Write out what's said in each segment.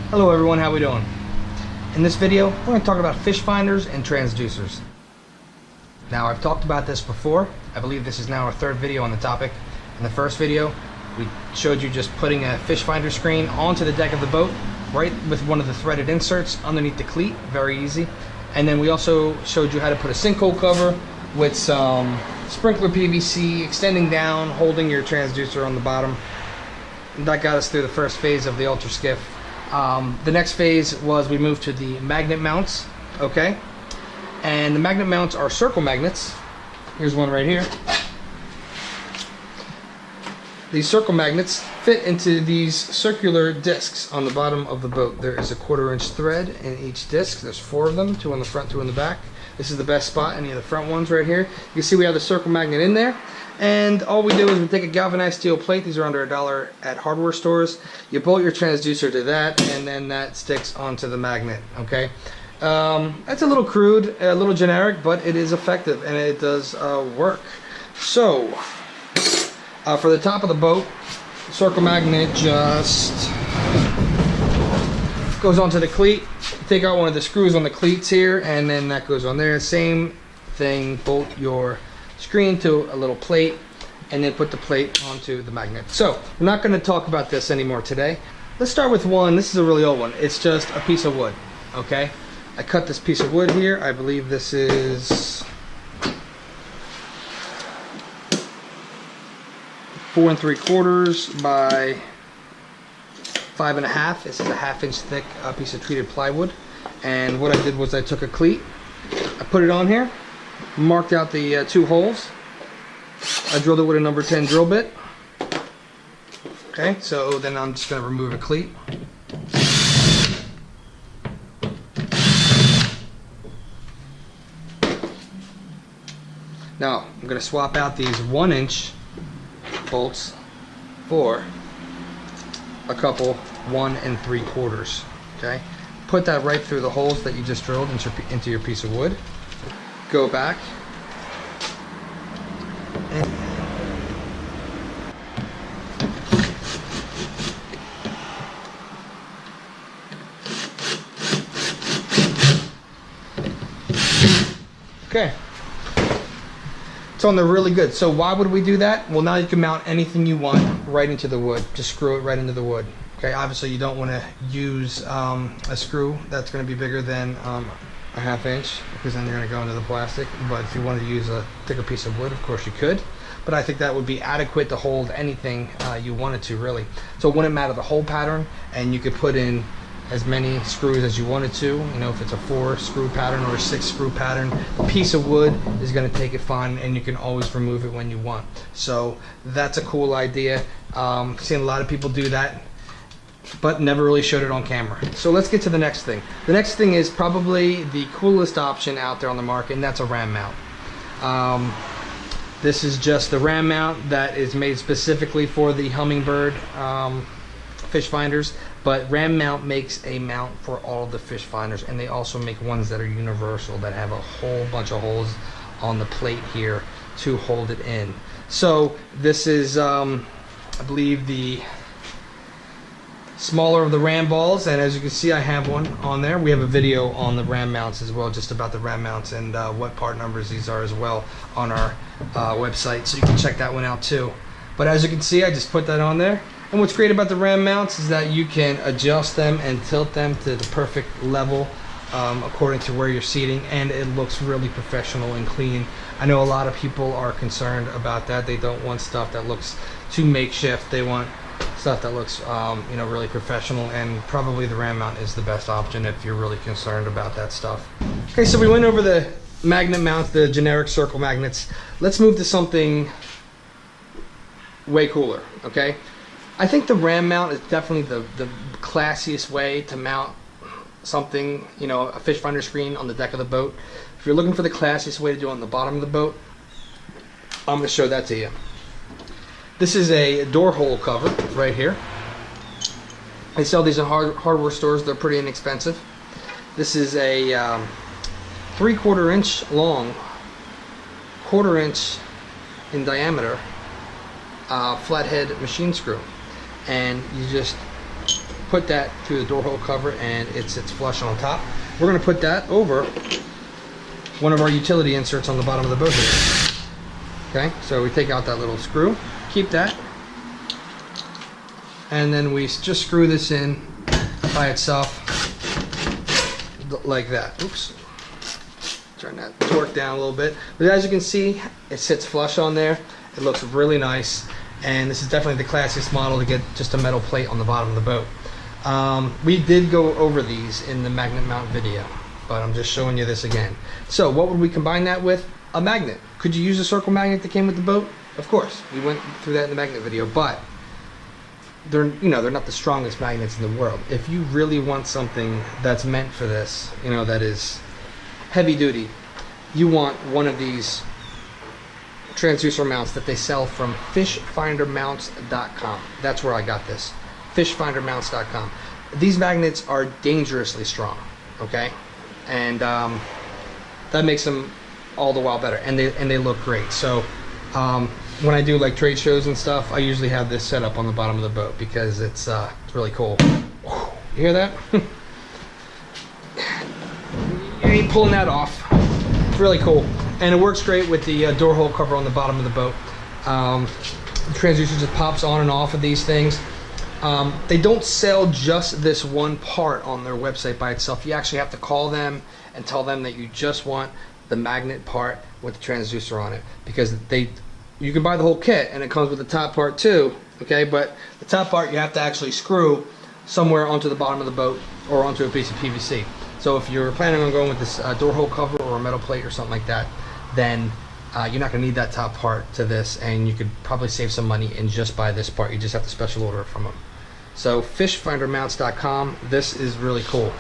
Hello everyone, how we doing? In this video, we're going to talk about fish finders and transducers. Now, I've talked about this before. I believe this is now our third video on the topic. In the first video, we showed you just putting a fish finder screen onto the deck of the boat, right with one of the threaded inserts underneath the cleat, very easy. And then we also showed you how to put a sinkhole cover with some sprinkler PVC extending down, holding your transducer on the bottom. And that got us through the first phase of the Ultraskiff. The next phase was we moved to the magnet mounts, okay? And the magnet mounts are circle magnets. Here's one right here. These circle magnets fit into these circular discs on the bottom of the boat. There is a 1/4-inch thread in each disc. There's 4 of them, 2 on the front, 2 on the back. This is the best spot, any of the front ones right here. You can see we have the circle magnet in there. And all we do is we take a galvanized steel plate. These are under $1 at hardware stores. You bolt your transducer to that, and then that sticks onto the magnet, okay? That's a little crude, a little generic, but it is effective, and it does work. So, for the top of the boat, the circle magnet just goes onto the cleat. Take out one of the screws on the cleats here, and then that goes on there. Same thing, bolt your screen to a little plate, and then put the plate onto the magnet. So, we're not going to talk about this anymore today. Let's start with one. This is a really old one. It's just a piece of wood, okay? I cut this piece of wood here. I believe this is 4 3/4 by 5 1/2. This is a 1/2 inch thick piece of treated plywood. And what I did was I took a cleat, I put it on here, marked out the 2 holes. I drilled it with a number 10 drill bit. Okay, so then I'm just going to remove a cleat. Now, I'm going to swap out these 1-inch bolts for a couple 1 3/4. Okay, put that right through the holes that you just drilled into your piece of wood. Go back. And okay. It's on there really good. So why would we do that? Well, now you can mount anything you want right into the wood. Just screw it right into the wood. Okay, obviously you don't want to use a screw that's going to be bigger than a 1/2 inch, because then you're going to go into the plastic. But if you wanted to use a thicker piece of wood, of course you could. But I think that would be adequate to hold anything you wanted to, really. So it wouldn't matter the hole pattern, and you could put in as many screws as you wanted to. You know, if it's a 4-screw pattern or a 6-screw pattern, the piece of wood is going to take it fine, and you can always remove it when you want. So that's a cool idea. I've seen a lot of people do that, but never really showed it on camera. So let's get to the next thing. The next thing is probably the coolest option out there on the market, and that's a ram mount. This is just the ram mount that is made specifically for the Humminbird fish finders, but Ram Mount makes a mount for all of the fish finders, and they also make ones that are universal, that have a whole bunch of holes on the plate here to hold it in. So this is I believe the smaller of the ram balls, and as you can see I have one on there. We have a video on the ram mounts as well, just about the ram mounts and what part numbers these are as well on our website, so you can check that one out too. But as you can see, I just put that on there. And what's great about the ram mounts is that you can adjust them and tilt them to the perfect level according to where you're seating, and it looks really professional and clean. I know a lot of people are concerned about that. They don't want stuff that looks too makeshift. They want stuff that looks you know, really professional, and probably the ram mount is the best option if you're really concerned about that stuff. Okay, so we went over the magnet mounts, the generic circle magnets. Let's move to something way cooler, okay? I think the ram mount is definitely the classiest way to mount something, you know, a fish finder screen on the deck of the boat. If you're looking for the classiest way to do it on the bottom of the boat, I'm going to show that to you. This is a door hole cover right here. They sell these at hardware stores. They're pretty inexpensive. This is a 3/4 inch long, 1/4 inch in diameter flathead machine screw, and you just put that through the door hole cover and it sits flush on top. We're going to put that over one of our utility inserts on the bottom of the boat here. Okay, so we take out that little screw, keep that, and then we just screw this in by itself like that. Oops. Turn that torque down a little bit. But as you can see, it sits flush on there. It looks really nice. And this is definitely the classiest model to get just a metal plate on the bottom of the boat. We did go over these in the magnet mount video, but I'm just showing you this again. So what would we combine that with? A magnet. Could you use a circle magnet that came with the boat? Of course. We went through that in the magnet video, but they're not the strongest magnets in the world. If you really want something that's meant for this, that is heavy duty, you want one of these transducer mounts that they sell from fishfindermounts.com. That's where I got this. fishfindermounts.com. These magnets are dangerously strong, okay? And that makes them all the while better, and they look great. So when I do like trade shows and stuff, I usually have this set up on the bottom of the boat because it's really cool. You hear that? You ain't pulling that off. It's really cool, and it works great with the door hole cover on the bottom of the boat. The transducer just pops on and off of these things. They don't sell just this one part on their website by itself. You actually have to call them and tell them that you just want the magnet part with the transducer on it, because you can buy the whole kit and it comes with the top part too, okay? But the top part you have to actually screw somewhere onto the bottom of the boat or onto a piece of PVC. So if you're planning on going with this door hole cover or a metal plate or something like that, then you're not going to need that top part to this, and you could probably save some money and just buy this part. You just have to special order it from them. So fishfindermounts.com. This is really cool.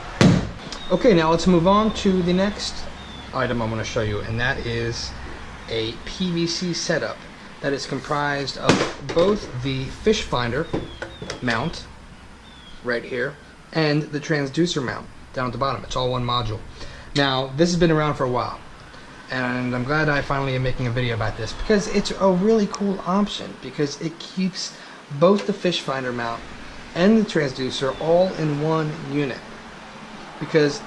Okay, now let's move on to the next item I'm going to show you, and that is a PVC setup that is comprised of both the fish finder mount right here and the transducer mount down at the bottom. It's all one module. Now this has been around for a while, and I'm glad I finally am making a video about this, because it's a really cool option, because it keeps both the fish finder mount and the transducer all in one unit. Because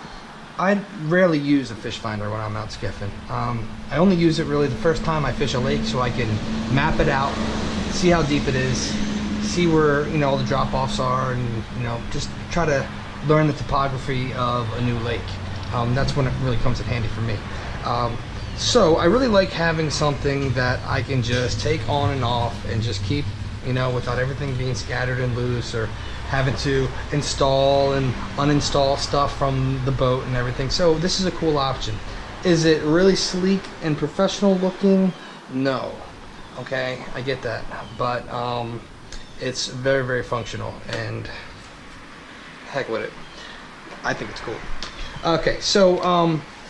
I rarely use a fish finder when I'm out skiffing. I only use it really the first time I fish a lake, so I can map it out, see how deep it is, see where all the drop-offs are, and just try to learn the topography of a new lake. That's when it really comes in handy for me. So I really like having something that I can just take on and off and just keep, without everything being scattered and loose, or having to install and uninstall stuff from the boat and everything. So this is a cool option. Is it really sleek and professional looking? No. Okay, I get that, but it's very, very functional, and heck with it. I think it's cool. Okay, so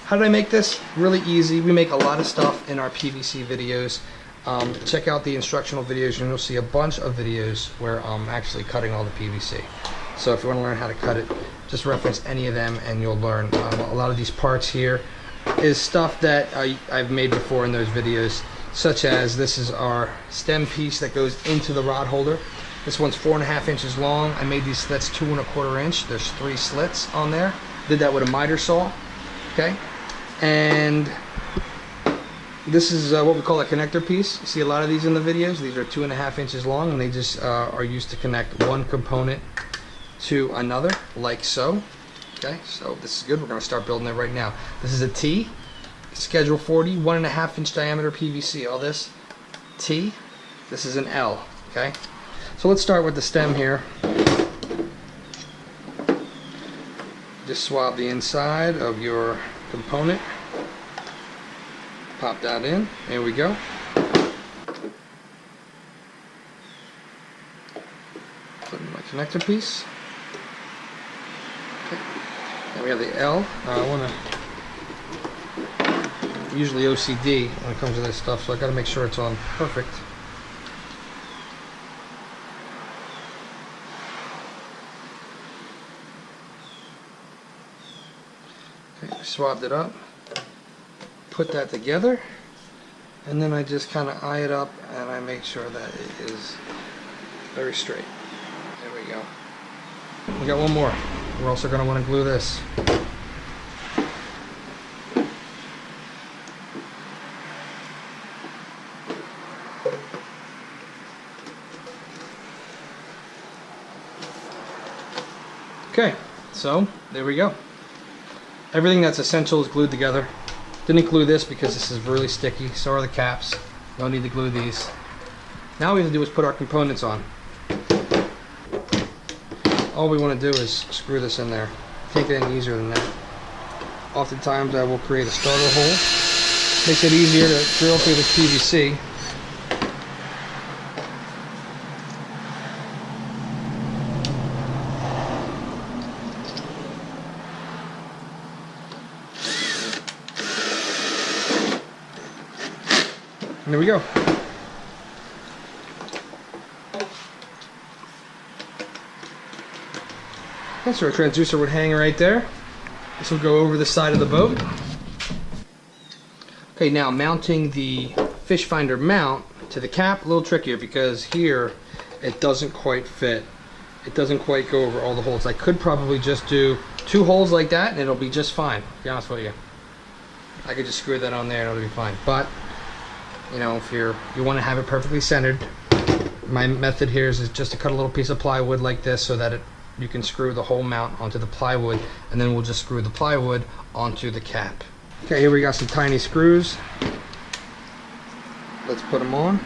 how did I make this? Really easy. We make a lot of stuff in our PVC videos. Check out the instructional videos, and you'll see a bunch of videos where I'm actually cutting all the PVC. So if you want to learn how to cut it, just reference any of them and you'll learn. A lot of these parts here is stuff that I've made before in those videos, such as this is our stem piece that goes into the rod holder. This one's 4.5 inches long. I made these slits 2 1/4 inch. There's 3 slits on there. Did that with a miter saw. Okay, and this is what we call a connector piece. You see a lot of these in the videos. These are 2.5 inches long, and they just are used to connect one component to another, like so. Okay, so this is good. We're going to start building it right now. This is a T, schedule 40, 1.5 inch diameter PVC. All this T. This is an L. Okay, so let's start with the stem here. Just swab the inside of your component. Pop that in. There we go. Put in my connector piece. Okay. Now we have the L. Now I want to usually OCD when it comes to this stuff, so I got to make sure it's on perfect. Okay, swabbed it up. Put that together, and then I just kind of eye it up, and I make sure that it is very straight. There we go. We got one more. We're also going to want to glue this. Okay, so there we go. Everything that's essential is glued together. Didn't glue this because this is really sticky. So are the caps. No need to glue these. Now all we have to do is put our components on. All we want to do is screw this in there. Can't get any easier than that. Oftentimes I will create a starter hole. Makes it easier to drill through this PVC. And there we go. Okay, so our transducer would hang right there. This will go over the side of the boat. Okay, now mounting the fish finder mount to the cap, a little trickier because here it doesn't quite fit. It doesn't quite go over all the holes. I could probably just do 2 holes like that and it'll be just fine, to be honest with you. I could just screw that on there and it'll be fine. But, you know, if you want to have it perfectly centered, my method here is just to cut a little piece of plywood like this so that you can screw the whole mount onto the plywood, and then we'll just screw the plywood onto the cap. Okay, here we got some tiny screws. Let's put them on.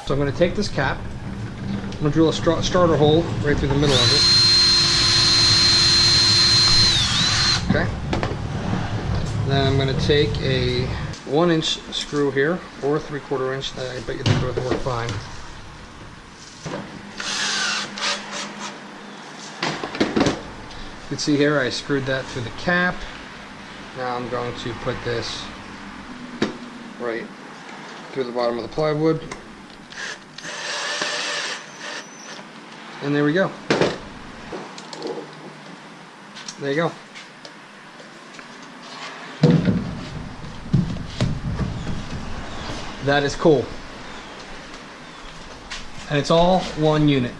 So I'm going to take this cap, I'm going to drill a starter hole right through the middle of it. Okay. Then I'm going to take a 1-inch screw here, or a 3/4 inch. I bet you they both work fine. You can see here I screwed that through the cap. Now I'm going to put this right through the bottom of the plywood. And there we go. There you go. That is cool. And it's all one unit.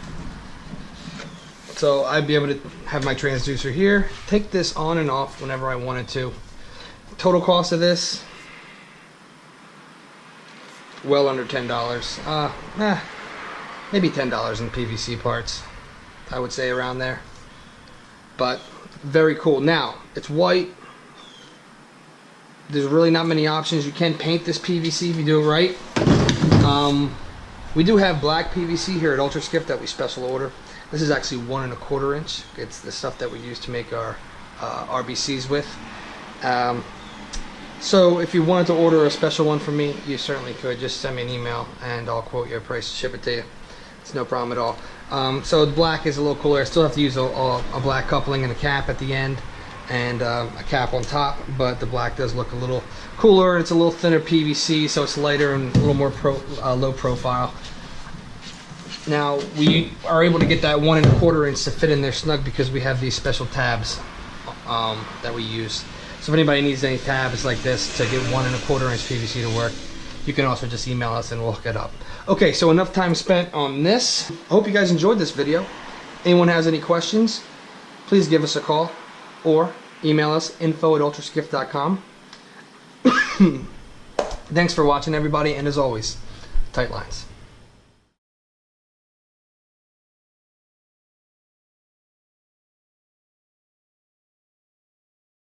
So I'd be able to have my transducer here, take this on and off whenever I wanted to. Total cost of this, well under $10. Maybe $10 in PVC parts. I would say around there. But very cool. Now, it's white. There's really not many options. You can paint this PVC if you do it right. We do have black PVC here at Ultraskiff that we special order. This is actually 1 1/4 inch. It's the stuff that we use to make our RBCs with. So if you wanted to order a special one from me, you certainly could. Just send me an email and I'll quote you a price to ship it to you. It's no problem at all. So the black is a little cooler. I still have to use a black coupling and a cap at the end, and a cap on top, but the black does look a little cooler. It's a little thinner PVC, so it's lighter and a little more low profile. Now we are able to get that 1 1/4 inch to fit in there snug because we have these special tabs that we use. So if anybody needs any tabs like this to get 1 1/4 inch PVC to work, you can also just email us and we'll hook it up. Okay, so enough time spent on this. I hope you guys enjoyed this video. Anyone has any questions, please give us a call or email us info@ultraskiff.com. Thanks for watching, everybody, and as always, tight lines.